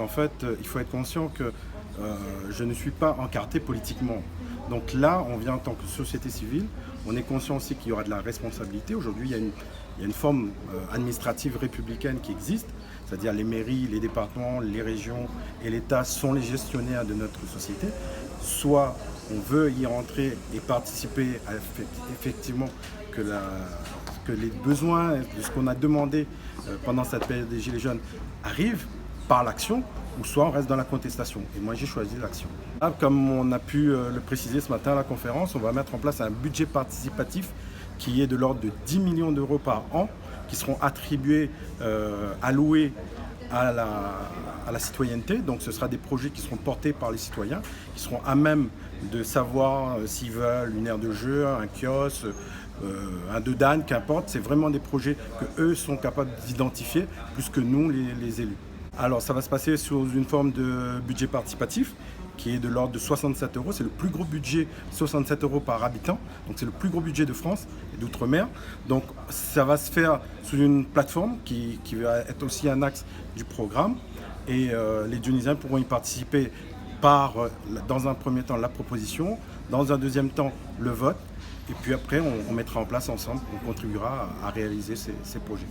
En fait, il faut être conscient que je ne suis pas encarté politiquement. Donc là, on vient en tant que société civile, on est conscient aussi qu'il y aura de la responsabilité. Aujourd'hui, il y a une forme administrative républicaine qui existe, c'est-à-dire les mairies, les départements, les régions et l'État sont les gestionnaires de notre société. Soit on veut y rentrer et participer à effectivement que, que les besoins de ce qu'on a demandé pendant cette période des Gilets jaunes arrivent par l'action, ou soit on reste dans la contestation. Et moi, j'ai choisi l'action. Comme on a pu le préciser ce matin à la conférence, on va mettre en place un budget participatif qui est de l'ordre de 10 millions d'euros par an, qui seront attribués, alloués à la citoyenneté. Donc ce sera des projets qui seront portés par les citoyens, qui seront à même de savoir s'ils veulent une aire de jeu, un kiosque, un dedans, qu'importe. C'est vraiment des projets que eux sont capables d'identifier, plus que nous, les élus. Alors ça va se passer sous une forme de budget participatif qui est de l'ordre de 67 euros. C'est le plus gros budget, 67 euros par habitant. Donc c'est le plus gros budget de France et d'outre-mer. Donc ça va se faire sous une plateforme qui va être aussi un axe du programme. Et les Dionysiens pourront y participer par, dans un premier temps, la proposition, dans un deuxième temps, le vote. Et puis après, on mettra en place ensemble, on contribuera à réaliser ces projets.